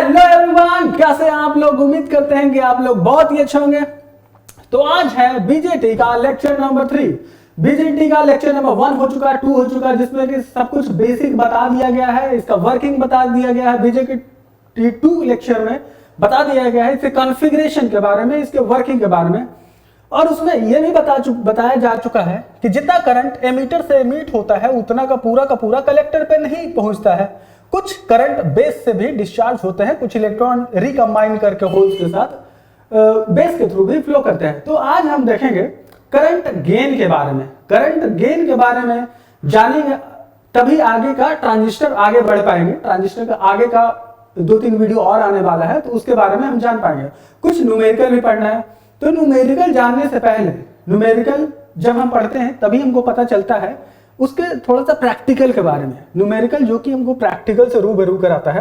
Hello everyone, कैसे हैं आप लोग। उम्मीद करते हैं कि आप लोग बहुत ही अच्छे होंगे। तो आज है बीजेटी का लेक्चर नंबर 3। बीजेटी का लेक्चर नंबर 1 हो चुका है, 2 हो चुका है, जिसमें कि सब कुछ बेसिक बता दिया गया है, इसका वर्किंग बता दिया गया है। बीजेटी 2 लेक्चर में बता दिया गया है इसके कॉन्फ़िगरेशन के बारे में, इसके वर्किंग के बारे में, और उसमें यह भी बताया जा चुका है कि जितना करंट एमीटर से एमिट होता है उतना का पूरा कलेक्टर पे नहीं पहुंचता है। कुछ करंट बेस से भी डिस्चार्ज होते हैं, कुछ इलेक्ट्रॉन रिकम्बाइन करके होल्स के साथ बेस के थ्रू भी फ्लो करते हैं। तो आज हम देखेंगे करंट गेन के बारे में। करंट गेन के बारे में जानेंगे तभी आगे का ट्रांजिस्टर आगे बढ़ पाएंगे। ट्रांजिस्टर का आगे का 2-3 वीडियो और आने वाला है, तो उसके बारे में हम जान पाएंगे। कुछ न्यूमेरिकल भी पढ़ना है। तो न्यूमेरिकल जानने से पहले, न्यूमेरिकल जब हम पढ़ते हैं तभी हमको पता चलता है उसके थोड़ा सा प्रैक्टिकल के बारे में। न्यूमेरिकल जो कि हमको प्रैक्टिकल से रूबरू कराता है।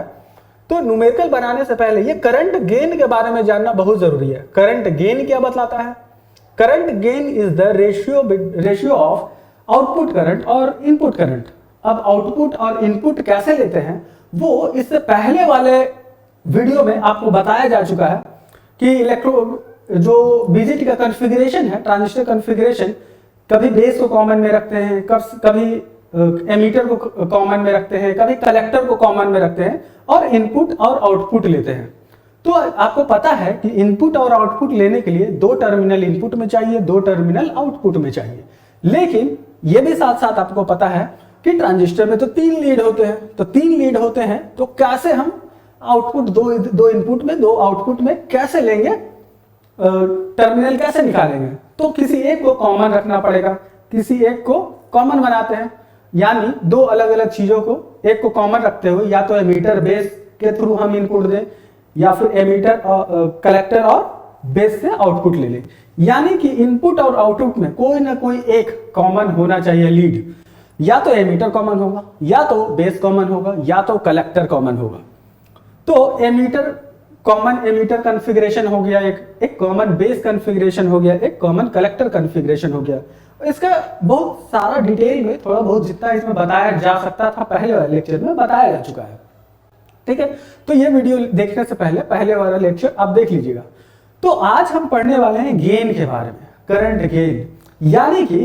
तो न्यूमेरिकल बनाने से पहले ये करंट गेन के बारे में जानना बहुत जरूरी है। करंट गेन क्या बतलाता है? Current gain is the ratio of output current और इनपुट करंट। अब आउटपुट और इनपुट कैसे लेते हैं वो इससे पहले वाले वीडियो में आपको बताया जा चुका है कि जो बीजेटी का कॉन्फ़िगरेशन है, ट्रांजिस्टर कॉन्फ़िगरेशन, कभी बेस को कॉमन में रखते हैं, कभी एमीटर को कॉमन में रखते हैं, कभी कलेक्टर को कॉमन में रखते हैं, और इनपुट और आउटपुट लेते हैं। तो आपको पता है कि इनपुट और आउटपुट लेने के लिए 2 टर्मिनल इनपुट में चाहिए, 2 टर्मिनल आउटपुट में चाहिए। लेकिन यह भी साथ साथ आपको पता है कि ट्रांजिस्टर में तो 3 लीड होते हैं। तो 3 लीड होते हैं, तो कैसे हम आउटपुट दो इनपुट में 2 आउटपुट में कैसे लेंगे, टर्मिनल कैसे निकालेंगे? तो किसी एक को कॉमन रखना पड़ेगा, किसी एक को कॉमन बनाते हैं। यानी 2 अलग अलग चीजों को एक को कॉमन रखते हुए या तो एमीटर बेस के थ्रू हम इनपुट दें, या फिर एमीटर कलेक्टर और बेस से आउटपुट ले लें। यानी कि इनपुट और आउटपुट में कोई ना कोई एक कॉमन होना चाहिए लीड। या तो एमीटर कॉमन होगा, या तो बेस कॉमन होगा, या तो कलेक्टर कॉमन होगा। तो एमीटर कॉमन एमीटर कॉन्फ़िगरेशन हो गया, एक कॉमन बेस कॉन्फ़िगरेशन हो गया, एक कॉमन कलेक्टर कॉन्फ़िगरेशन हो गया। इसका बहुत सारा डिटेल में थोड़ा बहुत जितना इसमें बताया जा सकता था पहले वाले लेक्चर में बताया जा चुका है। ठीक है, तो ये वीडियो देखने से पहले वाला लेक्चर आप देख लीजिएगा। तो आज हम पढ़ने वाले हैं गेन के बारे में, करंट गेन। यानी कि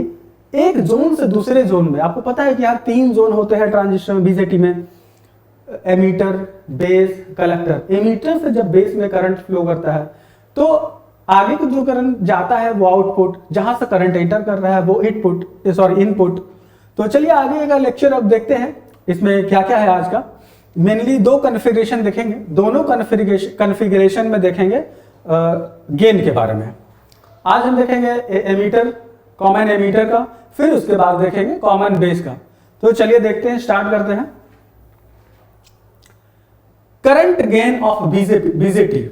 एक जोन से दूसरे जोन में, आपको पता है कि यहाँ 3 जोन होते हैं ट्रांजिस्टर में, बीजेटी में, एमीटर, बेस, कलेक्टर। एमीटर से जब बेस में करंट फ्लो करता है तो आगे को जो करंट जाता है वो आउटपुट, जहां से करंट एंटर कर रहा है वो इनपुट। तो चलिए आगे का लेक्चर अब देखते हैं इसमें क्या क्या है। आज का मेनली 2 कॉन्फ़िगरेशन देखेंगे, दोनों कॉन्फ़िगरेशन में देखेंगे गेन के बारे में। आज हम देखेंगे एमीटर, कॉमन एमीटर का, फिर उसके बाद देखेंगे कॉमन बेस का। तो चलिए देखते हैं, स्टार्ट करते हैं। Current gain of BJT.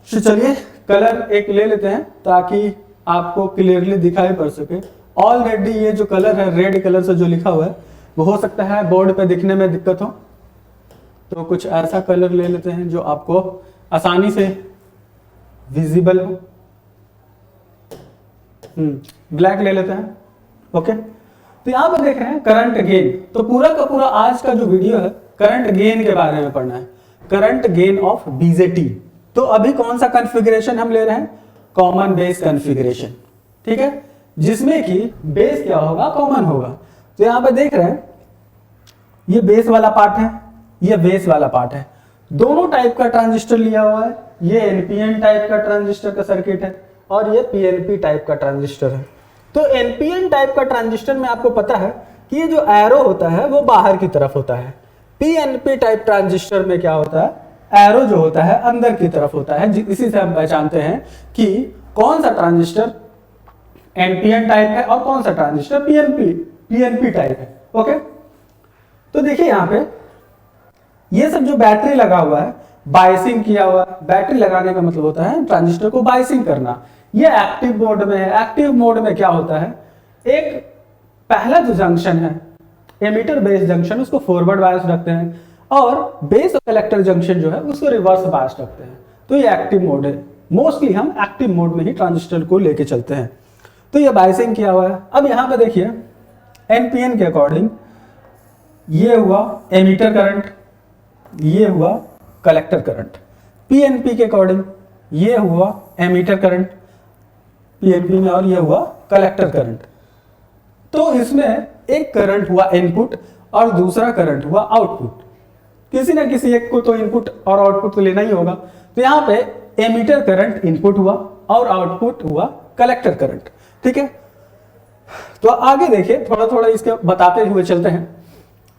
तो चलिए कलर एक ले लेते हैं ताकि आपको क्लियरली दिखाई पड़ सके। ऑलरेडी ये जो कलर है रेड कलर से जो लिखा हुआ है वो हो सकता है बोर्ड पे दिखने में दिक्कत हो, तो कुछ ऐसा कलर ले लेते हैं जो आपको आसानी से विजिबल हो। ब्लैक ले लेते हैं। ओके, तो यहां पर देख रहे हैं करंट गेन। तो पूरा का पूरा आज का जो वीडियो है करंट गेन के बारे में पढ़ना है, करंट गेन ऑफ बीजेटी। तो अभी कौन सा कॉन्फ़िगरेशन हम ले रहे हैं? Common base configuration. ठीक है, जिसमें कि बेस क्या होगा? कॉमन होगा। तो यहां पर देख रहे हैं ये बेस वाला पार्ट है, ये बेस वाला पार्ट है। दोनों टाइप का ट्रांजिस्टर लिया हुआ है। ये एनपीएन टाइप का ट्रांजिस्टर का सर्किट है और ये पीएनपी टाइप का ट्रांजिस्टर है। तो एनपीएन टाइप का ट्रांजिस्टर में आपको पता है कि ये जो एरो होता है वो बाहर की तरफ होता है। पीएनपी टाइप ट्रांजिस्टर में क्या होता है? एरो जो होता है अंदर की तरफ होता है। इसी से हम पहचानते हैं कि कौन सा ट्रांजिस्टर एनपीएन टाइप है और कौन सा ट्रांजिस्टर पीएनपी टाइप है। ओके, तो देखिए यहाँ पे ये सब जो बैटरी लगा हुआ है, बायसिंग किया हुआ है। बैटरी लगाने का मतलब होता है ट्रांजिस्टर को बायसिंग करना। ये एक्टिव मोड में है। एक्टिव मोड में क्या होता है? एक पहला जो जंक्शन है एमीटर बेस जंक्शन, उसको फॉरवर्ड बायस रखते हैं, और बेस और कलेक्टर जंक्शन जो है उसको रिवर्स बायस रखते हैं। तो ये एक्टिव मोड है। मोस्टली हम एक्टिव मोड में ही ट्रांजिस्टर को लेके चलते हैं। तो ये बायसिंग किया हुआ है। अब यहाँ पे देखिए एनपीएन के अकॉर्डिंग ये हुआ एमीटर करंट, ये हुआ कलेक्टर करंट। पीएनपी के अकॉर्डिंग ये हुआ एमीटर करंट पीएनपी में, और ये हुआ कलेक्टर करंट। तो इसमें एक करंट हुआ इनपुट और दूसरा करंट हुआ आउटपुट। किसी ना किसी एक को तो इनपुट और आउटपुट तो लेना ही होगा। तो यहाँ पे एमीटर करंट इनपुट हुआ और आउटपुट हुआ कलेक्टर करंट। ठीक है, तो आगे देखिए, थोड़ा थोड़ा इसके बताते हुए चलते हैं।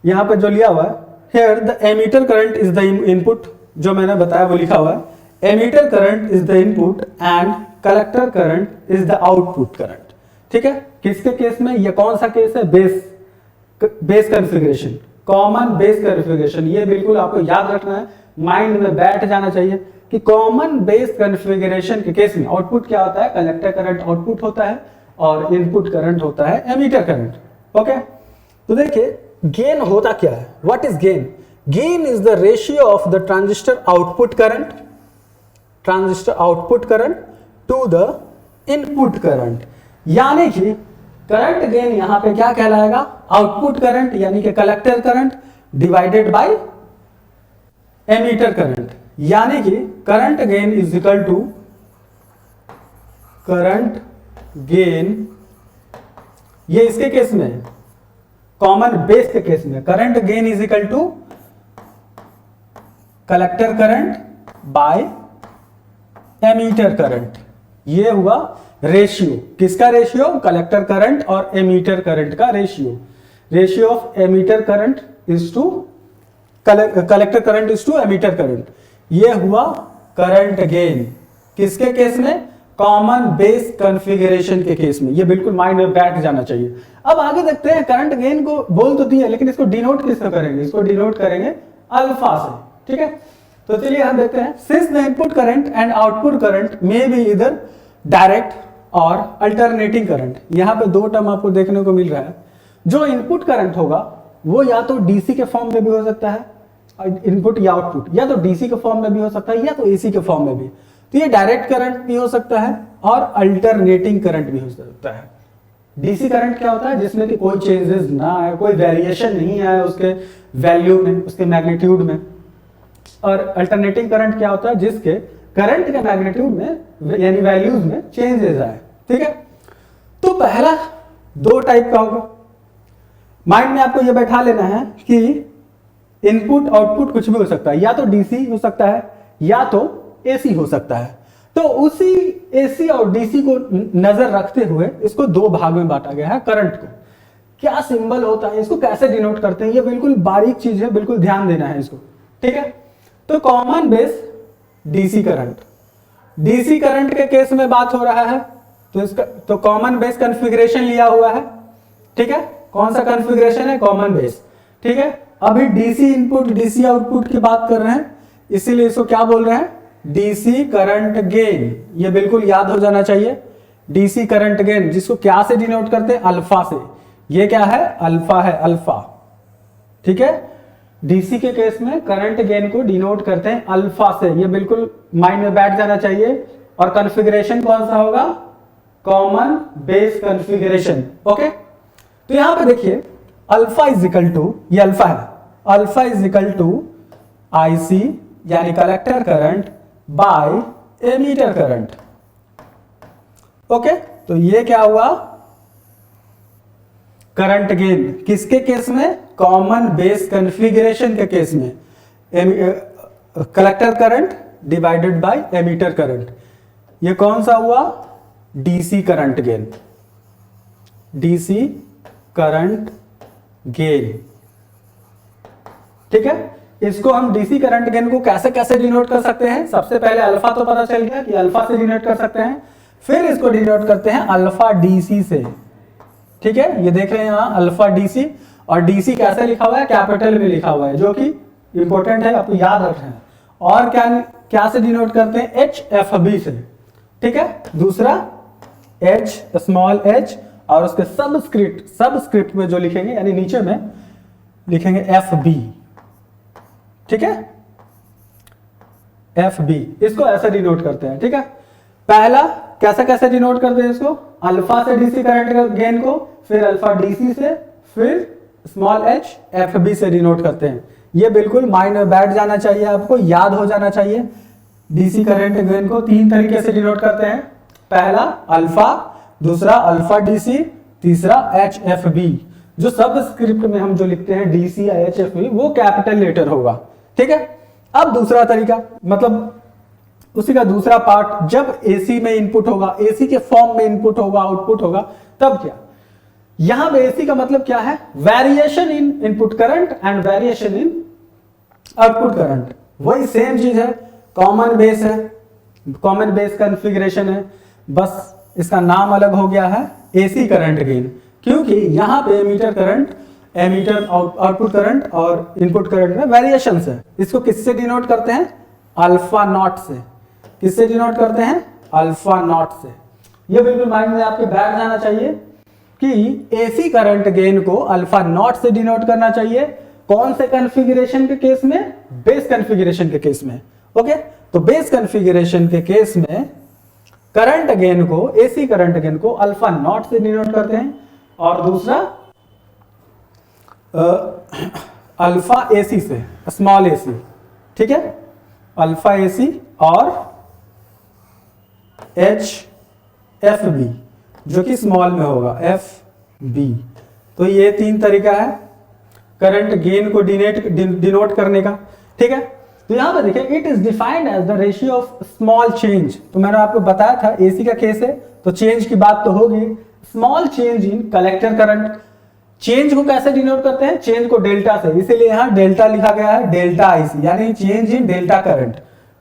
यहाँ पे जो लिया हुआ है, here the emitter current is the input, जो मैंने बताया वो लिखा हुआ है, emitter current is the input and collector current is the output current. ठीक है, किसके केस में, ये कौन सा केस है, base configuration, common base configuration. ये बिल्कुल आपको याद रखना है, माइंड में बैठ जाना चाहिए कि कॉमन बेस कॉन्फ़िगरेशन के केस में आउटपुट क्या होता है, कलेक्टर करंट आउटपुट होता है और इनपुट करंट होता है एमीटर करंट। ओके, तो देखिए गेन होता क्या है, what is gain? Gain is the ratio of the transistor output current to the input current. यानी कि करंट गेन यहां पे क्या कहलाएगा, आउटपुट करंट यानी कि collector current divided by emitter current. यानी कि current gain is equal to current gain, ये इसके केस में है, कॉमन बेस के केस में current gain is equal to collector current by emitter current. ये हुआ रेशियो, किसका रेशियो, कलेक्टर करंट और एमीटर करंट का ratio of emitter current is to collector current is to emitter current. ये हुआ current gain, किसके case में, common base configuration के केस में। ये बिल्कुल माइंड में बैठ जाना चाहिए। अब आगे देखते हैं, करंट गेन को बोल तो दिया, लेकिन इसको डिनोट किससे करेंगे, इसको डिनोट करेंगे अल्फा से। ठीक है, तो चलिए हम देखते हैं, since the input current and output current may be इधर डायरेक्ट और अल्टरनेटिंग करंट। यहां पे दो टर्म आपको देखने को मिल रहा है। जो इनपुट करंट होगा वो या तो डीसी के फॉर्म में भी हो सकता है, इनपुट या आउटपुट, या तो डीसी के फॉर्म में भी हो सकता है या तो एसी के फॉर्म में भी। तो ये डायरेक्ट करंट भी हो सकता है और अल्टरनेटिंग करंट भी हो सकता है। डीसी करंट क्या होता है, जिसमें कि कोई चेंजेस ना आए, कोई वेरिएशन नहीं आए उसके वैल्यू में, उसके मैग्नीट्यूड में। और अल्टरनेटिंग करंट क्या होता है, जिसके करंट के मैग्नीट्यूड में यानी वैल्यूज में चेंजेस आए। ठीक है, तो पहला दो टाइप का होगा। माइंड में आपको यह बैठा लेना है कि इनपुट आउटपुट कुछ भी हो सकता है, या तो डीसी हो सकता है या तो एसी हो सकता है। तो उसी एसी और डीसी को नजर रखते हुए इसको दो भाग में बांटा गया है। करंट को क्या सिंबल होता है, इसको कैसे डिनोट करते हैं, ये बिल्कुल बारीक चीज है, बिल्कुल ध्यान देना है इसको। ठीक है, तो common base DC current, DC current के केस में बात हो रहा है, तो इसका तो कॉमन बेस कॉन्फ़िगरेशन लिया हुआ है। ठीक है, कौन सा कॉन्फ़िगरेशन है, कॉमन बेस। ठीक है, अभी डीसी इनपुट डीसी आउटपुट की बात कर रहे हैं, इसीलिए इसको क्या बोल रहे हैं, डीसी करंट गेन। ये बिल्कुल याद हो जाना चाहिए, डीसी करंट गेन, जिसको क्या से डिनोट करते हैं, अल्फा से। ये क्या है, अल्फा है, अल्फा। ठीक है, डीसी के केस में करंट गेन को डिनोट करते हैं अल्फा से, ये बिल्कुल माइंड में बैठ जाना चाहिए। और कॉन्फ़िगरेशन कौन सा होगा, कॉमन बेस कॉन्फ़िगरेशन। ओके, तो यहां पे देखिए अल्फा इज इक्वल टू, ये अल्फा है, alpha is equal to IC यानी collector current by emitter current. Okay, तो ये क्या हुआ, करंट गेन, किसके केस में, कॉमन बेस कॉन्फ़िगरेशन के केस में, collector current divided by emitter current. ये कौन सा हुआ, DC current gain, DC current gain. ठीक है, इसको हम डीसी करंट गेन को कैसे कैसे डिनोट कर सकते हैं, सबसे पहले अल्फा तो पता चल गया कि अल्फा से डिनोट कर सकते हैं, फिर इसको डिनोट करते हैं अल्फा डीसी से। ठीक है, ये देख रहे हैं यहां अल्फा डीसी, और डीसी कैसे लिखा हुआ है, कैपिटल में लिखा हुआ है, जो कि इंपॉर्टेंट है, आपको याद रखना है। और क्या से डिनोट करते हैं, एच एफ बी से। ठीक है, दूसरा एच, स्मॉल एच, और उसके सबस्क्रिप्ट में जो लिखेंगे यानी नीचे में लिखेंगे एफ बी। ठीक है, एफ बी, इसको ऐसे डिनोट करते हैं। ठीक है, पहला कैसे कैसे डिनोट करते हैं इसको, अल्फा से डीसी करंट गेन को, फिर अल्फा डीसी से, फिर स्मॉल एच एफ बी से डिनोट करते हैं। ये बिल्कुल माइंड में बैठ जाना चाहिए, आपको याद हो जाना चाहिए। डीसी करंट गेन को 3 तरीके से डिनोट करते हैं। पहला अल्फा, दूसरा अल्फा डीसी, तीसरा HFB। जो सब स्क्रिप्ट में हम जो लिखते हैं डीसी या HFB वो कैपिटल लेटर होगा, ठीक है। अब दूसरा तरीका, मतलब उसी का दूसरा पार्ट, जब एसी में इनपुट होगा, एसी के फॉर्म में इनपुट होगा, आउटपुट होगा, तब क्या, यहां पे एसी का मतलब क्या है, variation in input current and variation in output current. वही सेम चीज है, कॉमन बेस है, कॉमन बेस कॉन्फ़िगरेशन है, बस इसका नाम अलग हो गया है एसी करंट गेन, क्योंकि यहां पे emitter current, emitter output current और इनपुट करंट में वेरिएशंस है। इसको किससे डिनोट करते हैं, अल्फा नॉट से। किससे डिनोट करते हैं, अल्फा नॉट से। ये बिल्कुल माइंड में आपके बैठ जाना चाहिए कि एसी करंट गेन को अल्फा नॉट से डिनोट करना चाहिए। कौन से कॉन्फ़िगरेशन के केस में, बेस कॉन्फ़िगरेशन के केस में। ओके, तो बेस कॉन्फ़िगरेशन के केस में करंट गेन को, एसी करंट गेन को अल्फा नॉट से डिनोट करते हैं, और दूसरा अल्फा एसी से, स्मॉल एसी, ठीक है, अल्फा एसी और HFB जो कि स्मॉल में होगा, FB। तो ये 3 तरीका है करंट गेन को डिनोट करने का, ठीक है। तो यहां पर देखिए, it is defined as the ratio of small change. तो मैंने आपको बताया था एसी का केस है तो चेंज की बात तो होगी। Small change in collector current, change को कैसे डिनोट करते हैं, चेंज को डेल्टा से, इसीलिए यहां डेल्टा लिखा गया है, डेल्टा आईसी, यानी change in delta current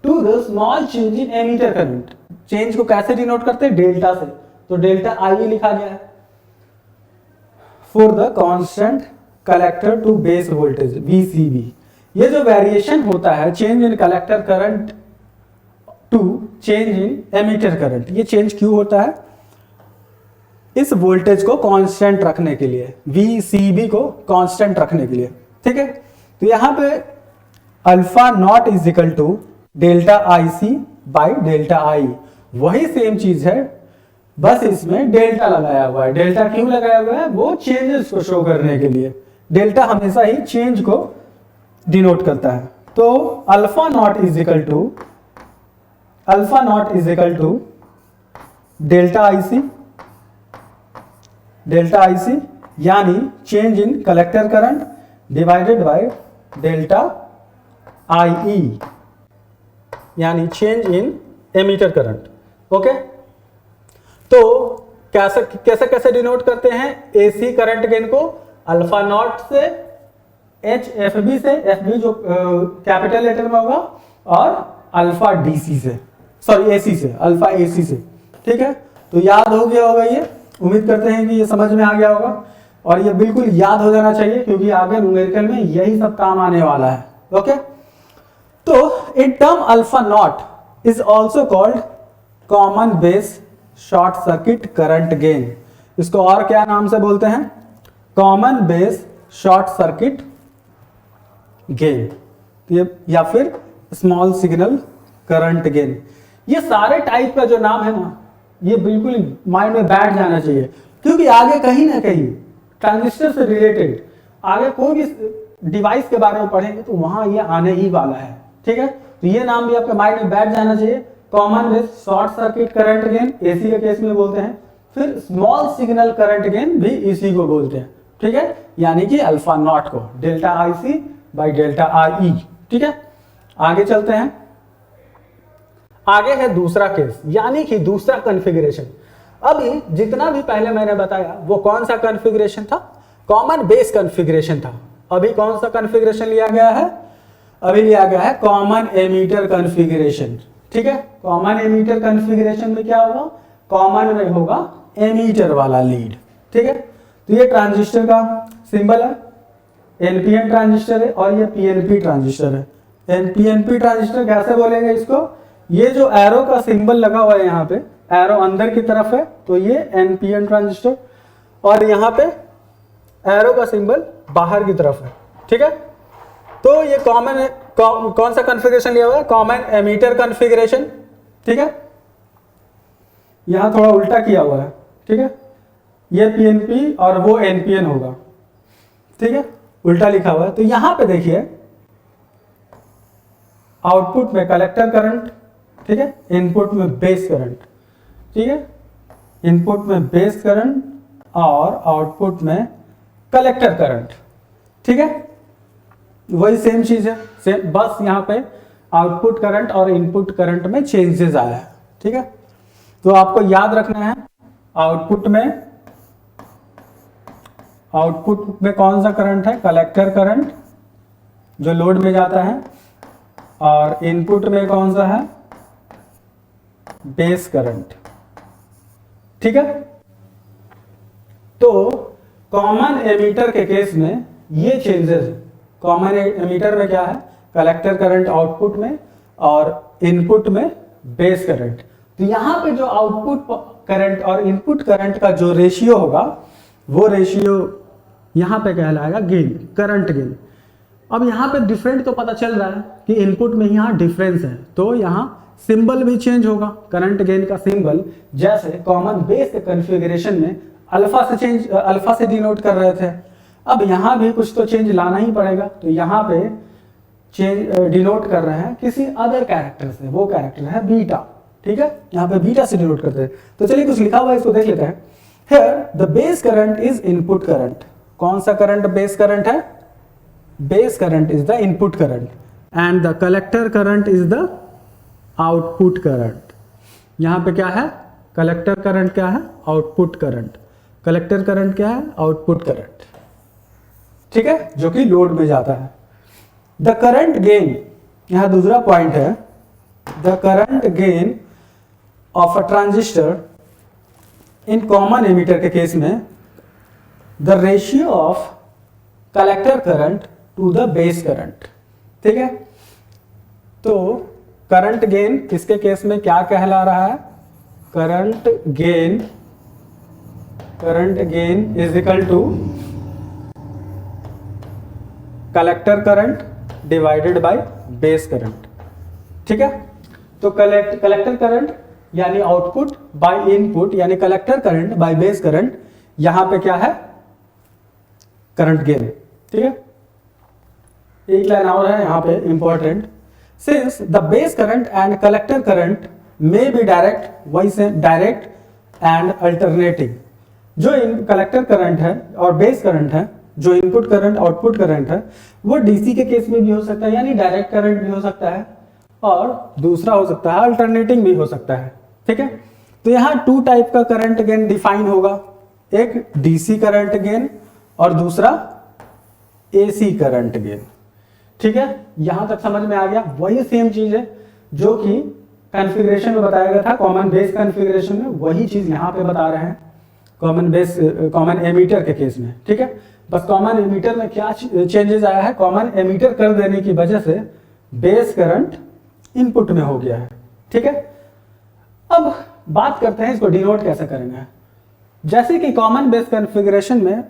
to the small change in emitter current. Change को कैसे डिनोट करते हैं, डेल्टा से, तो डेल्टा आई लिखा गया है। For the constant collector to base voltage VCB, ये जो वेरिएशन होता है change in collector current to change in emitter current, ये चेंज क्यों होता है, इस वोल्टेज को कांस्टेंट रखने के लिए, VCB को कांस्टेंट रखने के लिए, ठीक है। तो यहां पे alpha naught is equal to delta IC by delta I, वही सेम चीज है, बस इसमें डेल्टा लगाया हुआ है। डेल्टा क्यों लगाया हुआ है, वो चेंजेस को शो करने के लिए। डेल्टा हमेशा ही चेंज को डिनोट करता है। तो alpha naught is equal to delta IC यानी change in collector current divided by delta IE यानी change in emitter current. Okay, तो कैसे कैसे डिनोट करते हैं एसी करंट गेन को, अल्फा नॉट से, HFB से, FB जो कैपिटल लेटर में होगा, और अल्फा DC से, सॉरी AC से, अल्फा AC से, ठीक है। तो याद हो गया होगा, ये उम्मीद करते हैं कि ये समझ में आ गया होगा, और ये बिल्कुल याद हो जाना चाहिए क्योंकि आगे न्यूमेरिकल में यही सब काम आने वाला है। ओके, तो in term alpha naught is also called common base short circuit current gain. इसको और क्या नाम से बोलते हैं, common base short circuit gain, या फिर स्मॉल सिग्नल करंट गेन। ये सारे टाइप का जो नाम है ना, ये बिल्कुल माइंड में बैठ जाना चाहिए, क्योंकि आगे कहीं ना कहीं ट्रांजिस्टर से रिलेटेड आगे कोई भी डिवाइस के बारे में पढ़ेंगे तो वहां ये आने ही वाला है, ठीक है। तो ये नाम भी आपके माइंड में बैठ जाना चाहिए, common base short circuit current gain, AC के केस में बोलते हैं, फिर स्मॉल सिग्नल करंट गेन भी इसी को बोलते हैं, ठीक है, यानी कि अल्फा नॉट को delta IC by delta IE, ठीक है। आगे चलते हैं, आगे है दूसरा केस, यानी कि दूसरा कॉन्फ़िगरेशन। अभी जितना भी पहले मैंने बताया वो कौन सा कॉन्फ़िगरेशन था, कॉमन बेस कॉन्फ़िगरेशन था। अभी कौन सा कॉन्फ़िगरेशन लिया गया है, अभी लिया गया है कॉमन एमीटर कॉन्फ़िगरेशन, ठीक है। कॉमन एमीटर कॉन्फ़िगरेशन में क्या होगा, कॉमन में होगा एमीटर वाला लीड, ठीक है। तो ये ट्रांजिस्टर का सिंबल है, NPN ट्रांजिस्टर है, और ये PNP ट्रांजिस्टर है। NPNP ट्रांजिस्टर कैसे बोलेंगे इसको, ये जो एरो का सिंबल लगा हुआ है यहाँ पे, एरो अंदर की तरफ है तो ये NPN ट्रांजिस्टर, और यहाँ पे एरो का सिंबल बाहर की तरफ है, ठीक है। तो ये कॉमन कौन सा कॉन्फ़िगरेशन लिया हुआ है, कॉमन एमीटर कॉन्फ़िगरेशन, ठीक है। यहां थोड़ा उल्टा किया हुआ है, ठीक है, ये PNP और वो NPN होगा, ठीक है, उल्टा लिखा हुआ है। तो यहां पे देखिए आउटपुट में कलेक्टर करंट, ठीक है, इनपुट में बेस करंट, ठीक है, इनपुट में बेस करंट और आउटपुट में कलेक्टर करंट, ठीक है, वही सेम चीज है, सेम, बस यहां पे आउटपुट करंट और इनपुट करंट में चेंजेस आया है, ठीक है। तो आपको याद रखना है आउटपुट में कौन सा करंट है, कलेक्टर करंट जो लोड में जाता है, और इनपुट में कौन सा है, बेस करंट, ठीक है। तो कॉमन एमीटर के केस में ये चेंजेस, कॉमन एमीटर में क्या है, कलेक्टर करंट आउटपुट में और इनपुट में बेस करंट। तो यहां पे जो आउटपुट करंट और इनपुट करंट का जो रेशियो होगा वो रेशियो यहां पे कहलाएगा गेन, करंट गेन। अब यहां पे डिफरेंट तो पता चल रहा है कि इनपुट में यहां डिफरेंस है, तो यहां सिंबल भी चेंज होगा, करंट गेन का सिंबल, जैसे कॉमन बेस के कॉन्फ़िगरेशन में अल्फा से डिनोट कर रहे थे, अब यहां भी कुछ तो चेंज लाना ही पड़ेगा, तो यहां पे चेंज डिनोट कर रहे हैं किसी अदर कैरेक्टर से, वो कैरेक्टर है बीटा, ठीक है, यहां पे बीटा से डिनोट करते हैं। तो चलिए कुछ लिखा हुआ है इसको देख लेते हैं। Here the base current is input current, कौन सा करंट बेस करंट है, base current is the input current and the collector current is the output current. यहां पे क्या है, कलेक्टर करंट क्या है, आउटपुट करंट, कलेक्टर करंट क्या है, आउटपुट करंट, ठीक है, जो कि लोड में जाता है। द करंट गेन, यहां दूसरा पॉइंट है, the current gain of a transistor in common emitter के केस में the ratio of collector current to the base current, ठीक है। तो करंट गेन इसके केस में क्या कहला रहा है, current gain is equal to collector current divided by base current, ठीक है। तो कलेक्टर करंट यानी आउटपुट बाय इनपुट यानी collector current by base current, यहां पे क्या है, करंट गेन, ठीक है। एक लाइन और है यहां पे important, since the base current and collector current may be direct, वही से डायरेक्ट एंड अल्टरनेटिंग। जो कलेक्टर करंट है और बेस करंट है, जो इनपुट करंट आउटपुट करंट है, वो डीसी के केस में भी हो सकता है, यानी डायरेक्ट करंट भी हो सकता है, और दूसरा हो सकता है अल्टरनेटिंग भी हो सकता है, ठीक है। तो यहाँ टू टाइप का करंट गेन डिफाइन होगा, एक डीसी करंट गेन और दूसरा एसी करंट गेन, ठीक है। यहां तक समझ में आ गया, वही सेम चीज है जो कि कॉन्फ़िगरेशन में बताया गया था, कॉमन बेस कॉन्फ़िगरेशन में, वही चीज यहां पे बता रहे हैं कॉमन एमीटर के केस में, ठीक है। बस कॉमन एमीटर में क्या चेंजेस आया है, कॉमन एमीटर कर देने की वजह से बेस करंट इनपुट में हो गया है, ठीक है। अब बात करते हैं इसको डिनोट कैसे करेंगे। जैसे कि कॉमन बेस कॉन्फ़िगरेशन में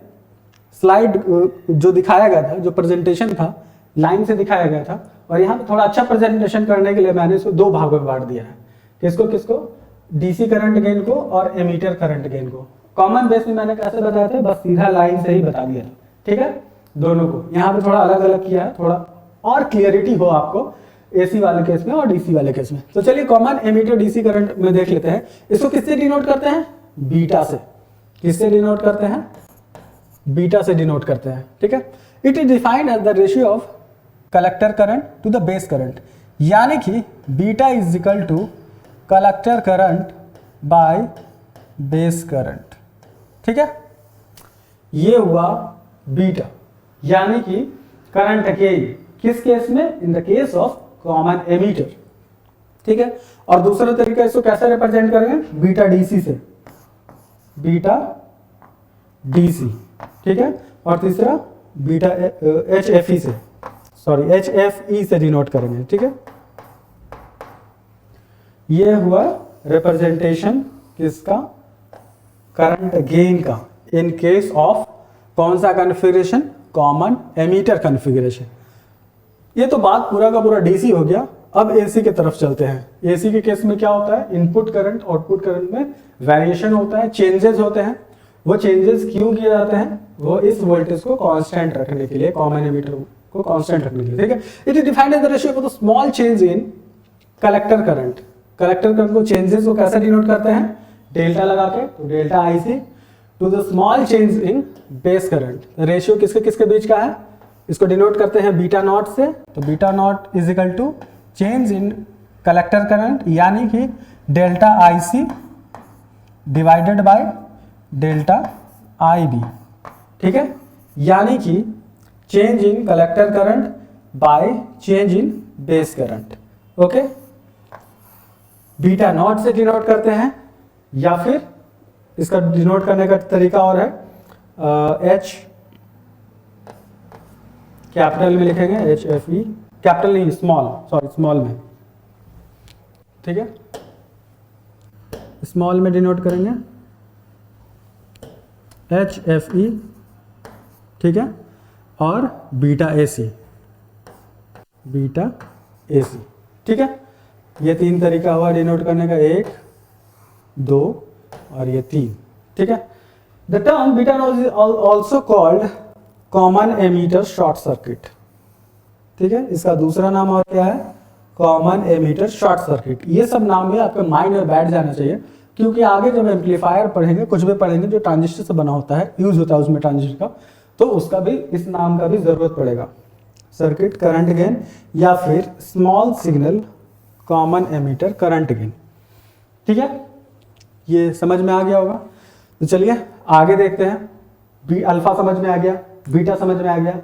स्लाइड जो दिखाया गया था, जो प्रेजेंटेशन था, लाइन से दिखाया गया था, और यहाँ पे थोड़ा अच्छा प्रेजेंटेशन करने के लिए मैंने इसको दो भागों में बांट दिया है, किसको डीसी करंट गेन को और एमीटर करंट गेन को। कॉमन बेस में मैंने कैसे बताया था, बस सीधा लाइन से ही बता दिया था, ठीक है, दोनों को। यहाँ पे थोड़ा अलग अलग किया है, थोड़ा और क्लियरिटी हो आपको एसी वाले केस में और डीसी वाले केस में। तो चलिए कॉमन एमीटर डीसी करंट में देख लेते हैं। इसको किससे डिनोट करते हैं, बीटा से। किससे डिनोट करते हैं, बीटा से डिनोट करते हैं, ठीक है। It is defined as the ratio of collector current to the base current, यानी कि beta is equal to collector current by base current, ठीक है। ये हुआ बीटा, यानी कि करंट गेन किस केस में, in the case of common ammeter, ठीक है। और दूसरा तरीका इसको कैसे रिप्रेजेंट करेंगे, बीटा डीसी से, बीटा डीसी, ठीक है। और तीसरा बीटा एचएफई से, सॉरी एचएफई से डिनोट करेंगे, ठीक है। ये हुआ रिप्रेजेंटेशन किसका, करंट गेन का, इन केस ऑफ कौन सा कॉन्फ़िगरेशन, कॉमन एमीटर कॉन्फ़िगरेशन। ये तो बात पूरा का पूरा डीसी हो गया। अब एसी की तरफ चलते हैं। एसी के केस में क्या होता है, इनपुट करंट आउटपुट करंट में वेरिएशन होता है, चेंजेस होते हैं। वो चेंजेस क्यों किए जाते हैं, वो इस वोल्टेज को कांस्टेंट रखने के लिए, कॉमन एमीटर को कांस्टेंट रखने के लिए, ठीक है। It is defined as the ratio for the small change in collector current. Collector current को चेंजेस को कैसे डिनोट करते हैं, डेल्टा लगा के, तो delta IC to the small change in base current. Ratio किसके किसके बीच का है, इसको डिनोट करते हैं बीटा नॉट से, तो beta naught is equal to change in collector current यानी कि delta IC divided by delta IB, ठीक है, यानी कि change in collector current by change in base current. Okay, beta naught से डिनोट करते हैं या फिर इसका डिनोट करने का तरीका और है एच कैपिटल में लिखेंगे, एच एफ ई, कैपिटल नहीं स्मॉल, सॉरी स्मॉल में, ठीक है, स्मॉल में डिनोट करेंगे एच एफ ई, ठीक है, और beta A C, beta A सी, ठीक है। ये तीन तरीका हुआ डिनोट करने का, 1 2 और ये 3, ठीक है। The term beta naught is also called common ammeter short circuit, ठीक है, इसका दूसरा नाम और क्या है, कॉमन एमीटर शॉर्ट सर्किट। ये सब नाम भी आपके माइंड में बैठ जाना चाहिए, क्योंकि आगे जब एम्पलीफायर पढ़ेंगे, कुछ भी पढ़ेंगे जो ट्रांजिस्टर से बना होता है, यूज होता है उसमें ट्रांजिस्टर का, तो उसका भी इस नाम का भी जरूरत पड़ेगा, सर्किट करंट गेन या फिर small signal common ammeter current gain, ठीक है। ये समझ में आ गया होगा, तो चलिए आगे देखते हैं। अल्फा समझ में आ गया, बीटा समझ में आ गया।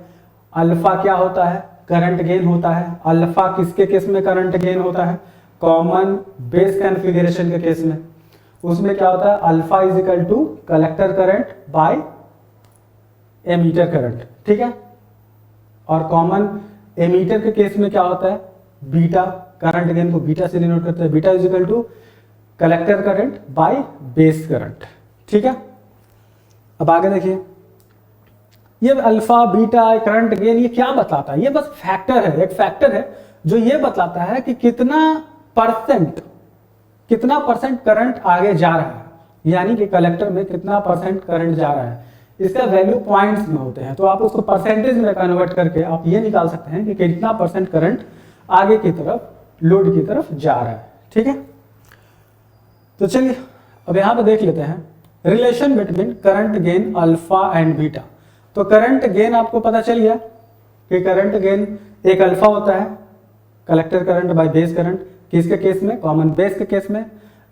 अल्फा क्या होता है, करंट गेन होता है। अल्फा किसके केस में करंट गेन होता है, कॉमन बेस कॉन्फ़िगरेशन के केस में। उसमें क्या होता है, alpha is equal to collector current by emitter current, ठीक है। और कॉमन एमीटर के केस में क्या होता है, बीटा, करंट गेन को बीटा से डिनोट करते हैं, beta is equal to collector current by base current, ठीक है। अब आगे देखिए, ये अल्फा बीटा करंट गेन ये क्या बताता है, ये बस फैक्टर है, एक फैक्टर है जो ये बतलाता है कि कितना परसेंट करंट आगे जा रहा है, यानी कि कलेक्टर में कितना परसेंट करंट जा रहा है। इसका वैल्यू पॉइंट्स में होते हैं, तो आप उसको परसेंटेज में कन्वर्ट करके आप ये निकाल सकते हैं कि कितना परसेंट करंट आगे की तरफ, लोड की तरफ जा रहा है, ठीक है। तो चलिए अब यहां पे देख लेते हैं relation between current gain alpha and beta. तो करंट गेन आपको पता चल गया कि करंट गेन एक अल्फा होता है, collector current by base current, किसके केस में, कॉमन बेस के केस में।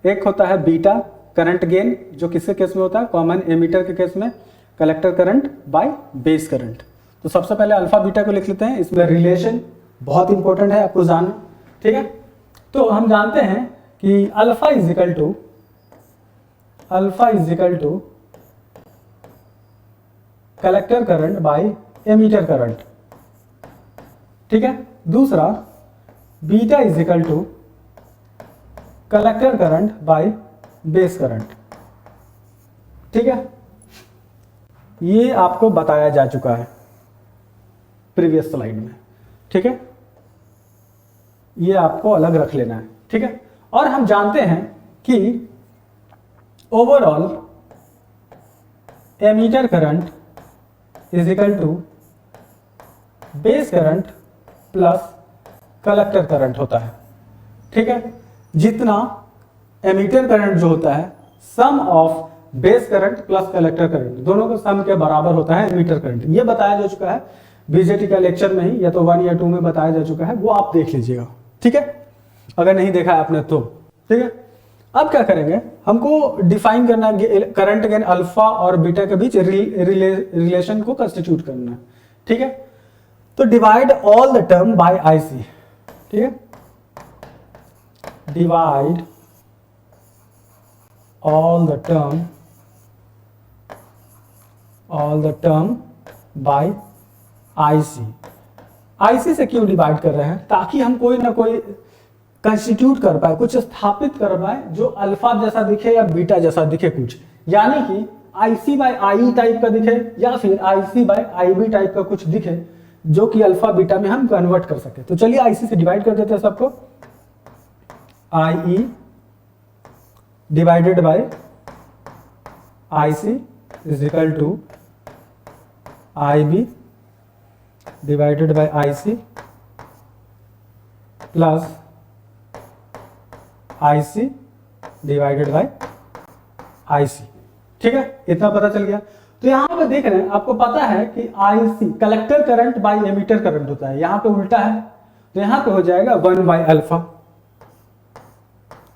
एक होता है बीटा करंट गेन, जो किसके केस में होता है, कॉमन एमीटर के केस में, collector current by base current. तो सबसे पहले अल्फा बीटा को लिख लेते हैं, इसमें रिलेशन बहुत इंपॉर्टेंट है आपको जानना, ठीक है। तो हम जानते हैं कि alpha is equal to collector current by emitter current, ठीक है। दूसरा beta is equal to collector current by base current, ठीक है। ये आपको बताया जा चुका है प्रीवियस स्लाइड में, ठीक है। ये आपको अलग रख लेना है, ठीक है। और हम जानते हैं कि overall emitter current is equal to base current plus collector current होता है, ठीक है। जितना एमीटर करंट जो होता है, sum of base current plus collector current, दोनों का सम के बराबर होता है एमीटर करंट। ये बताया जा चुका है बीजेटी का लेक्चर में ही, या तो 1 या 2 में बताया जा चुका है, वो आप देख लीजिएगा, ठीक है, अगर नहीं देखा है आपने तो, ठीक है। अब क्या करेंगे, हमको डिफाइन करना है करंट गेन अल्फा और बीटा के बीच रिलेशन को कंस्टिट्यूट करना है, ठीक है। तो divide all the term by IC, ठीक है, divide all the term by IC. IC से क्यों डिवाइड कर रहे हैं, ताकि हम कोई ना कोई कंस्टिट्यूट कर पाए, कुछ स्थापित कर पाए जो अल्फा जैसा दिखे या बीटा जैसा दिखे कुछ, यानी कि आईसी बाय आई टाइप का दिखे या फिर आईसी बाय आईबी टाइप का कुछ दिखे, जो कि अल्फा बीटा में हम कन्वर्ट कर सके। तो चलिए आईसी से डिवाइड कर देते हैं सबको, I divided by IC is equal to IB divided by I C plus I C divided by I C. ठीक है, इतना पता चल गया। तो यहां पे देख रहे हैं, आपको पता है कि I C collector current by emitter current होता है, यहां पे उल्टा है, तो यहां पे हो जाएगा 1 by alpha,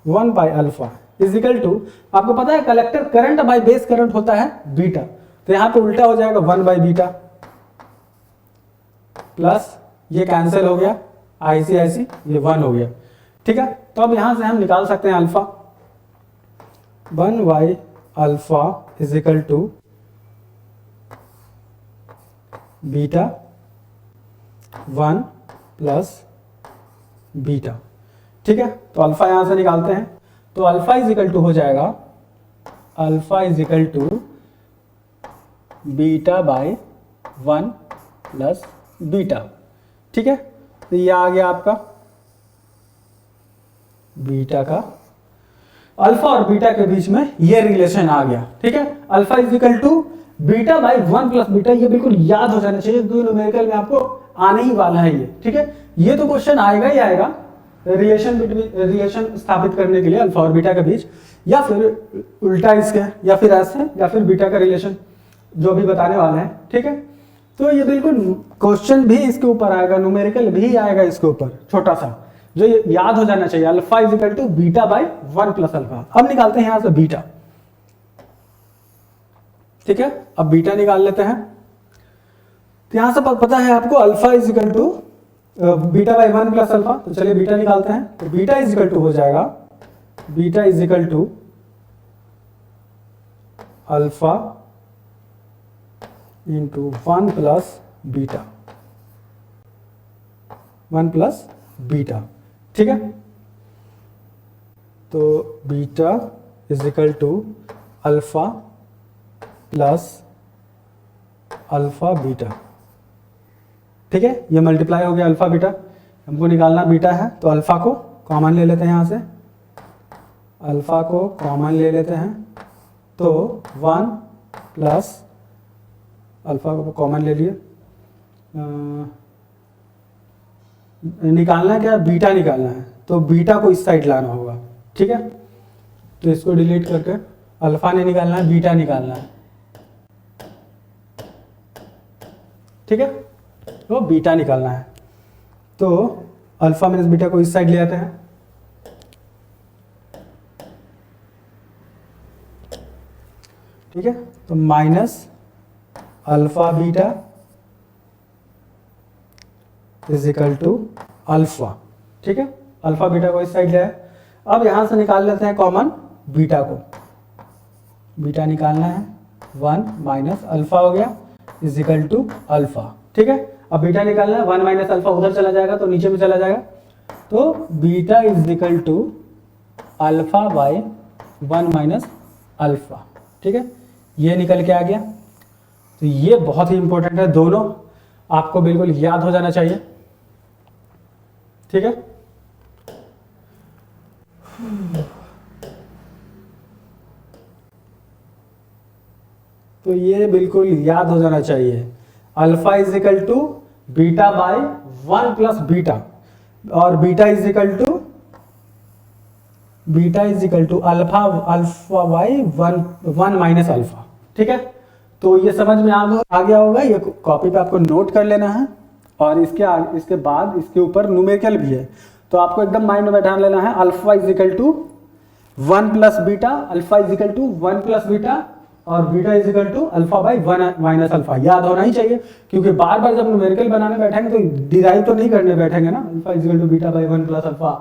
1 by alpha is equal to, आपको पता है collector current by base current होता है बीटा, तो यहां पे उल्टा हो जाएगा 1 बाय बीटा प्लस ये कैंसिल हो गया, आईसी आईसी ये 1 हो गया। ठीक है, तो अब यहां से हम निकाल सकते हैं alpha, 1 by alpha is equal to beta 1 plus beta. ठीक है, तो अल्फा यहां से निकालते हैं, तो अल्फा इज इक्वल टू हो जाएगा, alpha is equal to beta by 1 plus beta. ठीक है, तो ये आ गया आपका बीटा का, अल्फा और बीटा के बीच में ये रिलेशन आ गया। ठीक है, alpha is equal to beta by 1 plus beta, ये बिल्कुल याद हो जाना चाहिए क्योंकि न्यूमेरिकल में आपको आने ही वाला है ये। ठीक है, ये तो क्वेश्चन आएगा ही आएगा रिलेशन स्थापित करने के लिए अल्फा और बीटा के बीच, या फिर उल्टा इसके, या फिर ऐसे, या फिर बीटा का रिलेशन, जो भी बताने वाले हैं। ठीक है, तो ये बिल्कुल क्वेश्चन भी इसके ऊपर आएगा, न्यूमेरिकल भी आएगा इसके ऊपर, छोटा सा, जो ये याद हो जाना चाहिए, alpha is equal to beta by 1 plus alpha. अब निकालते हैं यहां से बीटा। ठीक है, अब बीटा निकाल लेते हैं, तो यहां से पता है आपको alpha is equal to beta by 1 plus alpha, तो चलिए बीटा निकालते हैं, तो बीटा इज इक्वल टू हो जाएगा, beta is equal to alpha into 1 plus beta, 1 plus beta. ठीक है, तो beta is equal to alpha plus alpha beta. ठीक है, ये मल्टीप्लाई हो गया अल्फा बीटा, हमको निकालना बीटा है, तो अल्फा को कॉमन ले लेते हैं, यहां से अल्फा को कॉमन ले लेते हैं, तो 1 प्लस अल्फा को कॉमन ले लिए, निकालना क्या, बीटा निकालना है, तो बीटा को इस साइड लाना होगा। ठीक है, तो इसको डिलीट करके अल्फा नहीं निकालना है, बीटा निकालना है। ठीक है, तो बीटा निकालना है, तो अल्फा माइनस बीटा को इस साइड ले आते हैं, ठीक है, तो minus alpha beta is equal to alpha. ठीक है, अल्फा बीटा को इस साइड ले आए, अब यहां से निकाल लेते हैं कॉमन बीटा को, बीटा निकालना है, 1 माइनस अल्फा हो गया इज इक्वल टू अल्फा। ठीक है, अब बीटा निकालना है, 1 माइनस अल्फा उधर चला जाएगा तो नीचे में चला जाएगा, तो beta is equal to alpha by 1 minus alpha. ठीक है, ये निकल के आ गया, तो ये बहुत ही इंपॉर्टेंट है, दोनों आपको बिल्कुल याद हो जाना चाहिए। ठीक है, तो ये बिल्कुल याद हो जाना चाहिए, alpha is equal to beta by 1 plus beta, और beta is equal to alpha by 1 minus alpha. ठीक है, तो ये समझ में आ गया होगा, ये कॉपी पे आपको नोट कर लेना है, और इसके बाद इसके ऊपर न्यूमेरिकल भी है, तो आपको एकदम माइंड में बैठा लेना है, alpha is equal to 1 plus beta, alpha is equal to 1 plus beta, और beta is equal to alpha by 1 minus alpha. याद होना ही चाहिए, क्योंकि बार बार जब न्यूमेरिकल बनाने बैठेंगे तो डिराइव तो नहीं करने बैठेंगे ना, alpha is equal to beta by 1 plus alpha,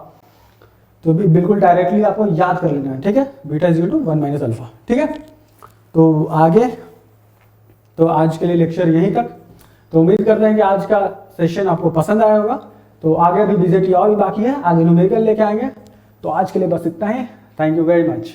तो भी बिल्कुल डायरेक्टली आपको याद कर लेना है। ठीक है, beta is equal to 1 minus alpha. ठीक है, तो आगे, तो आज के लिए लेक्चर यहीं तक, तो उम्मीद करते हैं कि आज का सेशन आपको पसंद आया होगा, तो आगे भी बीजेटी और भी बाकी है, आगे न्यूमेरिकल लेके आएंगे, तो आज के लिए बस इतना ही, थैंक यू वेरी मच।